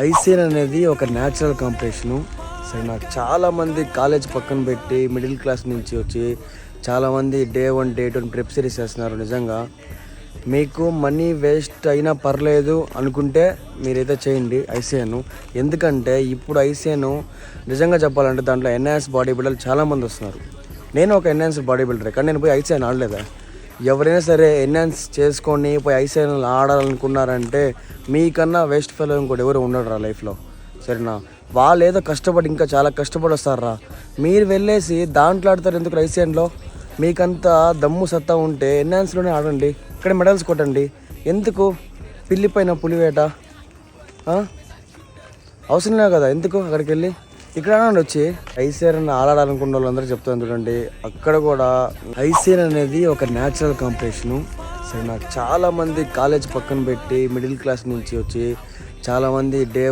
ICN అనేది ఒక natural competition. సరే, నాకు చాలామంది కాలేజ్ పక్కన పెట్టి మిడిల్ క్లాస్ నుంచి వచ్చి చాలామంది డే 1 డే 2 ప్రెప్ సిరీస్ చేస్తున్నారు. నిజంగా మీకు మనీ వేస్ట్ అయినా పర్లేదు అనుకుంటే మీరైతే చేయండి ఐసీఎన్. ఎందుకంటే ఇప్పుడు ఐసీఎన్ నిజంగా చెప్పాలంటే దాంట్లో ఎన్హాన్స్ బాడీ బిల్డర్లు చాలామంది వస్తున్నారు. నేను ఒక ఎన్హాన్స్ బాడీ బిల్డరే, కానీ నేను పోయి ఐసీఎన్ ఆడలేదా? ఎవరైనా సరే ఎన్హాన్స్ చేసుకొని పోయి ఐసీఎన్ ఆడాలనుకున్నారంటే మీకన్నా వేస్ట్ ఫెలో ఇంకోటి ఎవరు ఉండరు లైఫ్లో. సరేనా? వాళ్ళు ఏదో కష్టపడి ఇంకా చాలా కష్టపడి వస్తారా, మీరు వెళ్ళేసి దాంట్లో ఆడతారు ఎందుకు? ఐసీఎన్లో మీకంతా దమ్ము సత్తా ఉంటే ఎన్హాన్స్లోనే ఆడండి, ఇక్కడ మెడల్స్ కొట్టండి. ఎందుకు పిల్లిపైన పులివేట? అవసరమే కదా, ఎందుకు అక్కడికి వెళ్ళి ఇక్కడ వచ్చి ఐసీఎన్ ఆడాలనుకున్న వాళ్ళందరూ చెప్తాను చూడండి. అక్కడ కూడా ఐసీఎన్ అనేది ఒక న్యాచురల్ కాంపిటీషను. సరే, నాకు చాలామంది కాలేజ్ పక్కన పెట్టి మిడిల్ క్లాస్ నుంచి వచ్చి చాలామంది డే